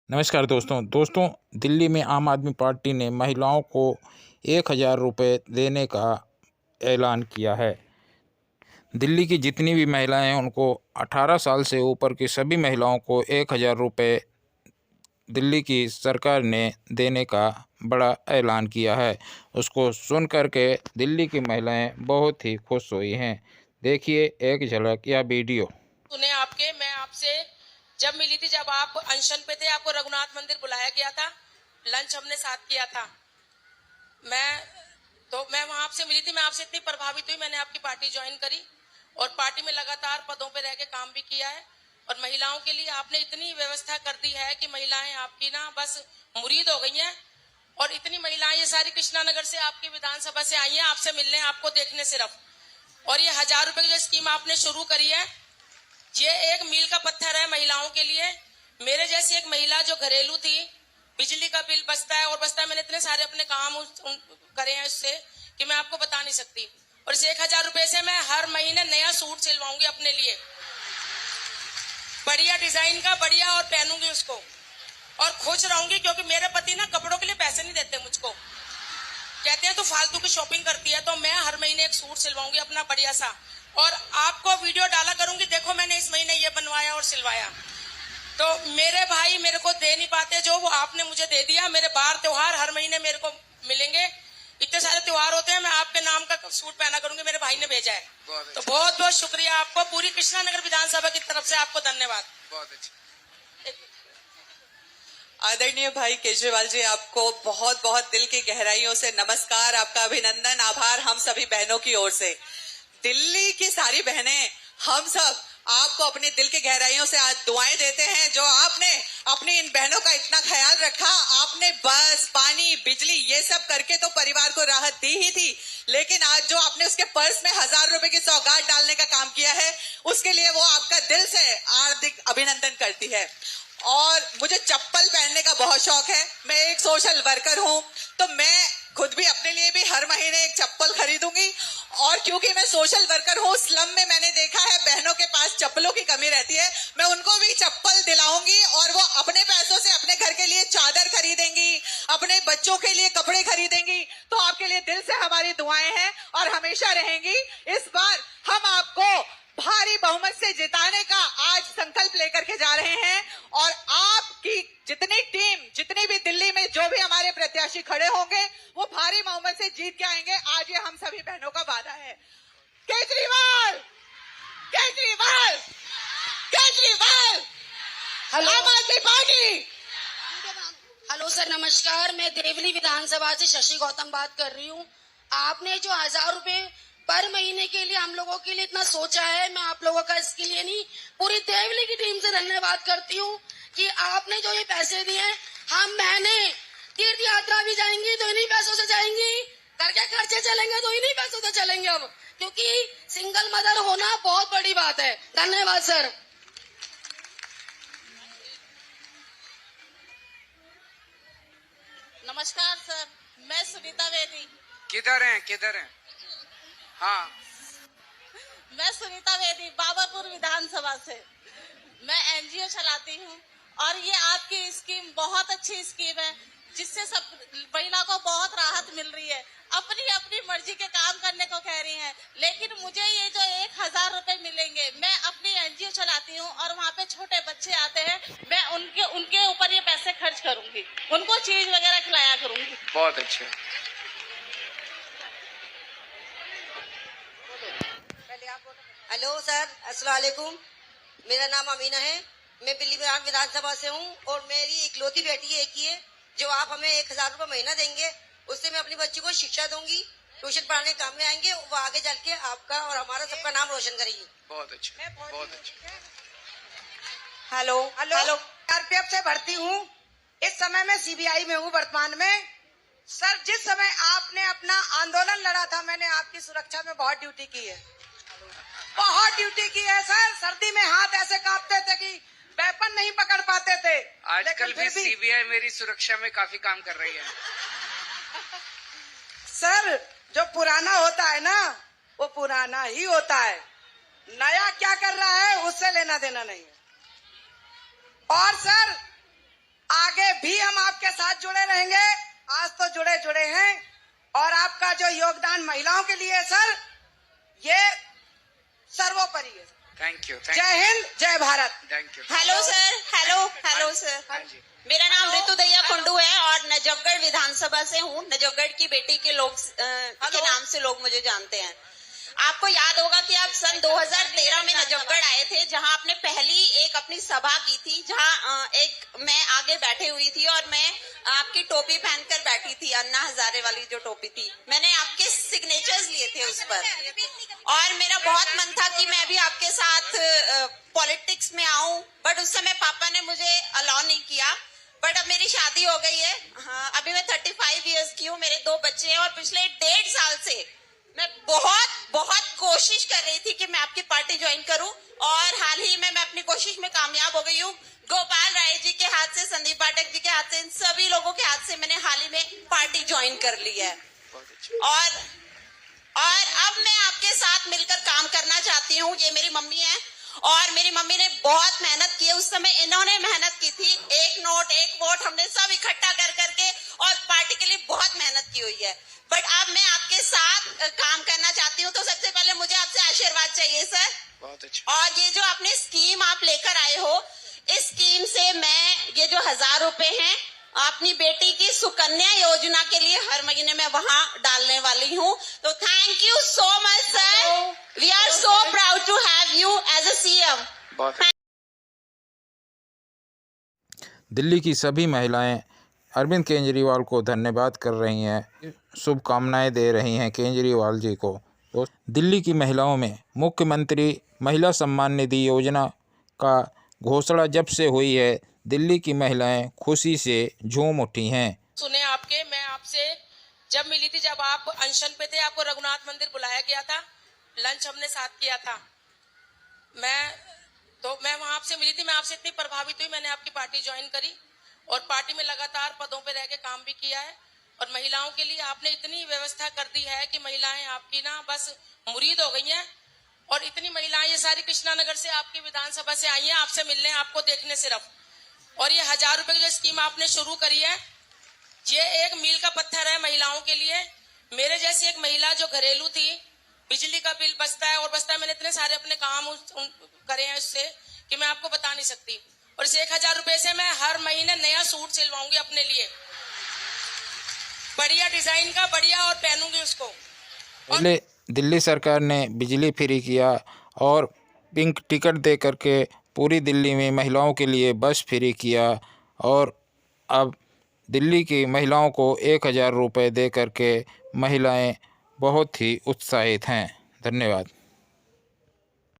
नमस्कार दोस्तों दिल्ली में आम आदमी पार्टी ने महिलाओं को 1,000 रुपये देने का ऐलान किया है। दिल्ली की जितनी भी महिलाएं हैं उनको 18 साल से ऊपर की सभी महिलाओं को 1,000 रुपये दिल्ली की सरकार ने देने का बड़ा ऐलान किया है। उसको सुन कर के दिल्ली की महिलाएं बहुत ही खुश हुई हैं। देखिए एक झलक या वीडियो। सुने आपके, मैं आपसे जब मिली थी, जब आप अनशन पे थे, आपको रघुनाथ मंदिर बुलाया गया था, लंच हमने साथ किया था। मैं वहां आपसे मिली थी। मैं आपसे इतनी प्रभावित हुई, मैंने आपकी पार्टी ज्वाइन करी और पार्टी में लगातार पदों पे रह के काम भी किया है। और महिलाओं के लिए आपने इतनी व्यवस्था कर दी है कि महिलाएं आपकी ना बस मुरीद हो गई हैं। और इतनी महिलाएं ये सारी कृष्णानगर से आपकी विधानसभा से आई हैं आपसे मिलने, आपको देखने सिर्फ। और ये 1,000 रुपए की जो स्कीम आपने शुरू करी है, ये एक मील का पत्थर है महिलाओं के लिए। मेरे जैसी एक महिला जो घरेलू थी, बिजली का बिल बचता है और बचता है, मैंने इतने सारे अपने काम करे हैं इससे कि मैं आपको बता नहीं सकती। और इस 1,000 रुपए से मैं हर महीने नया सूट सिलवाऊंगी अपने लिए, बढ़िया डिजाइन का, बढ़िया, और पहनूंगी उसको और खुश रहूंगी। क्योंकि मेरे पति ना कपड़ों के लिए पैसे नहीं देते मुझको, कहते हैं तू फालतू की शॉपिंग करती है। तो मैं हर महीने एक सूट सिलवाऊंगी अपना बढ़िया सा, और आपको वीडियो डाला करूंगी, देखो मैंने इस महीने ये बनवाया और सिलवाया। तो मेरे भाई मेरे को दे नहीं पाते जो, वो आपने मुझे दे दिया। मेरे बार त्योहार हर महीने मेरे को मिलेंगे, इतने सारे त्योहार होते हैं, मैं आपके नाम का सूट पहना करूंगी, मेरे भाई ने भेजा है। तो बहुत बहुत शुक्रिया आपको, पूरी कृष्णानगर विधानसभा की तरफ से आपको धन्यवाद। बहुत अच्छा। आदरणीय भाई केजरीवाल जी, आपको बहुत बहुत दिल की गहराइयों से नमस्कार, आपका अभिनंदन, आभार हम सभी बहनों की ओर से। दिल्ली की सारी बहनें, हम सब आपको अपने दिल की गहराइयों से आज दुआएं देते हैं। जो आपने अपनी इन बहनों का इतना ख्याल रखा, आपने बस, पानी, बिजली ये सब करके तो परिवार को राहत दी ही थी, लेकिन आज जो आपने उसके पर्स में 1,000 रुपए की सौगात डालने का काम किया है, उसके लिए वो आपका दिल से हार्दिक अभिनंदन करती है। और मुझे चप्पल पहनने का बहुत शौक है, मैं एक सोशल वर्कर हूँ, तो मैं खुद भी अपने लिए भी हर महीने एक चप्पल खरीदूंगी। और क्योंकि मैं सोशल वर्कर हूँ, स्लम में मैंने देखा है बहनों के पास चप्पलों की कमी रहती है, मैं उनको भी चप्पल दिलाऊंगी और वो अपने पैसों से अपने घर के लिए चादर खरीदेंगी, अपने बच्चों के लिए कपड़े खरीदेंगी। तो आपके लिए दिल से हमारी दुआएं हैं और हमेशा रहेंगी। इस बार हम आपको भारी बहुमत से जिताने का आज संकल्प लेकर के जा रहे हैं और आपकी जितनी टीम, जितनी भी दिल्ली में जो भी हमारे प्रत्याशी खड़े होंगे, वो भारी बहुमत से जीत के आएंगे। आज ये हम सभी बहनों का वादा है। केजरीवाल, केजरीवाल, केजरीवाल, आम आदमी पार्टी। हेलो सर, नमस्कार। मैं देवली विधानसभा से शशि गौतम बात कर रही हूँ। आपने जो 1,000 रुपए पर महीने के लिए हम लोगों के लिए इतना सोचा है, मैं आप लोगों का इसके लिए नहीं, पूरी देवली की टीम से धन्यवाद करती हूँ कि आपने जो ये पैसे दिए हैं। हम बहनें तीर्थ यात्रा भी जाएंगी तो इन्हीं पैसों से जाएंगी, घर के खर्चे चलेंगे तो इन्हीं पैसों से चलेंगे अब, क्योंकि सिंगल मदर होना बहुत बड़ी बात है। धन्यवाद सर। नमस्कार सर, मैं सुनीता वेदी। किधर हैं? हाँ, मैं सुनीता वेदी, बाबरपुर विधानसभा से। मैं एनजीओ चलाती हूँ और ये आपकी स्कीम बहुत अच्छी स्कीम है, जिससे सब महिला को बहुत राहत मिल रही है। अपनी अपनी मर्जी के काम करने को कह रही हैं, लेकिन मुझे ये जो 1,000 रुपए मिलेंगे, मैं अपनी एनजीओ चलाती हूँ और वहाँ पे छोटे बच्चे आते हैं, मैं उनके ऊपर ये पैसे खर्च करूंगी, उनको चीज वगैरह खिलाया करूंगी। बहुत अच्छे। हेलो सर, अस्सलाम वालेकुम। मेरा नाम अमीना है, मैं दिल्ली विधानसभा से हूँ और मेरी इकलौती बेटी है, एक ही है, जो आप हमें 1,000 रुपए महीना देंगे, उससे मैं अपनी बच्ची को शिक्षा दूंगी, ट्यूशन पढ़ाने के काम में आएंगे, वो आगे चल के आपका और हमारा सबका नाम रोशन करेगी। बहुत अच्छे, बहुत अच्छे। हेलो हेलो, आरपीएफ से भर्ती हूँ, इस समय मैं सीबीआई में हूँ वर्तमान में। सर, जिस समय आपने अपना आंदोलन लड़ा था, मैंने आपकी सुरक्षा में बहुत ड्यूटी की है, बहुत ड्यूटी की है सर। सर्दी में हाथ ऐसे कांपते थे कि वेपन नहीं पकड़ पाते थे। आजकल भी सीबीआई मेरी सुरक्षा में काफी काम कर रही है। सर, जो पुराना होता है ना, वो पुराना ही होता है, नया क्या कर रहा है उससे लेना देना नहीं है। और सर, भी हम आपके साथ जुड़े रहेंगे। आज तो जुड़े जुड़े हैं और आपका जो योगदान महिलाओं के लिए है सर, ये सर्वोपरि है। Thank you. जय हिंद, जय Bharat. Thank you. Hello sir. Hello sir. हाँ जी। मेरा नाम ऋतु दैया कुंडू है और नजफगढ़ विधानसभा से हूँ। नजफगढ़ की बेटी के लोग के नाम से लोग मुझे जानते हैं। आपको याद होगा कि आप सन 2013 में नजफगढ़ आए थे, जहां आपने पहली एक अपनी सभा की थी, जहां एक मैं आगे बैठे हुई थी और मैं आपकी टोपी पहनकर बैठी थी, अन्ना हजारे वाली जो टोपी थी। मैंने आपके सिग्नेचर्स लिए थे उस पर और मेरा बहुत मन था कि मैं भी आपके साथ पॉलिटिक्स में आऊं, बट उस समय पापा ने मुझे अलाउ नहीं किया। बट अब मेरी शादी हो गई है। हाँ, अभी मैं 35 इयर्स की हूँ, मेरे 2 बच्चे हैं और पिछले 1.5 साल से मैं बहुत कोशिश कर रही थी कि मैं आपकी पार्टी ज्वाइन करूं और हाल ही में मैं अपनी कोशिश में कामयाब हो गई हूं। गोपाल राय जी के हाथ से, संदीप पाठक जी के हाथ से, इन सभी लोगों के हाथ से मैंने हाल ही में पार्टी ज्वाइन कर ली है और अब मैं आपके साथ मिलकर काम करना चाहती हूँ। ये मेरी मम्मी है और मेरी मम्मी ने बहुत मेहनत की है। उस समय इन्होंने मेहनत की थी, 1 नोट 1 वोट हमने सब इकट्ठा कर करके और पार्टी के लिए बहुत मेहनत की हुई है। बट अब मैं आपके साथ काम करना चाहती हूँ, तो सबसे पहले मुझे आपसे आशीर्वाद चाहिए सर। बहुत अच्छा। और ये जो आपने स्कीम आप लेकर आए हो, इस स्कीम से मैं ये जो 1000 रुपए हैं अपनी बेटी की सुकन्या योजना के लिए हर महीने में वहां डालने वाली हूँ। तो thank you so much sir. We are so proud to have you as a CM. बहुत दिल्ली की सभी महिलाएं अरविंद केजरीवाल को धन्यवाद कर रही हैं, शुभकामनाएं दे रही हैं केजरीवाल जी को। तो दिल्ली की महिलाओं में मुख्यमंत्री महिला सम्मान निधि योजना का घोषणा जब से हुई है, दिल्ली की महिलाएं खुशी से झूम उठी हैं। सुने आपके, मैं आपसे जब मिली थी, जब आप अनशन पे थे, आपको रघुनाथ मंदिर बुलाया गया था, लंच हमने साथ किया था। मैं वहां आपसे मिली थी, मैं आपसे इतनी प्रभावित हुई, मैंने आपकी पार्टी ज्वाइन करी और पार्टी में लगातार पदों पे रह के काम भी किया है। और महिलाओं के लिए आपने इतनी व्यवस्था कर दी है कि महिलाएं आपकी ना बस मुरीद हो गई हैं। और इतनी महिलाएं ये सारी कृष्णानगर से आपकी विधानसभा से आई हैं आपसे मिलने, आपको देखने सिर्फ। और ये 1000 रुपए की जो स्कीम आपने शुरू करी है, ये एक मील का पत्थर है महिलाओं के लिए। मेरे जैसी एक महिला जो घरेलू थी, बिजली का बिल बचता है और बचता है, मैंने इतने सारे अपने काम करे हैं उससे कि मैं आपको बता नहीं सकती। और इस 1000 रुपए से मैं हर महीने नया सूट सिलवाऊंगी अपने लिए, बढ़िया डिजाइन का, बढ़िया, और पहनूंगी उसको। पहले दिल्ली सरकार ने बिजली फ्री किया और पिंक टिकट दे करके पूरी दिल्ली में महिलाओं के लिए बस फ्री किया और अब दिल्ली की महिलाओं को 1000 रुपये दे करके महिलाएं बहुत ही उत्साहित हैं। धन्यवाद।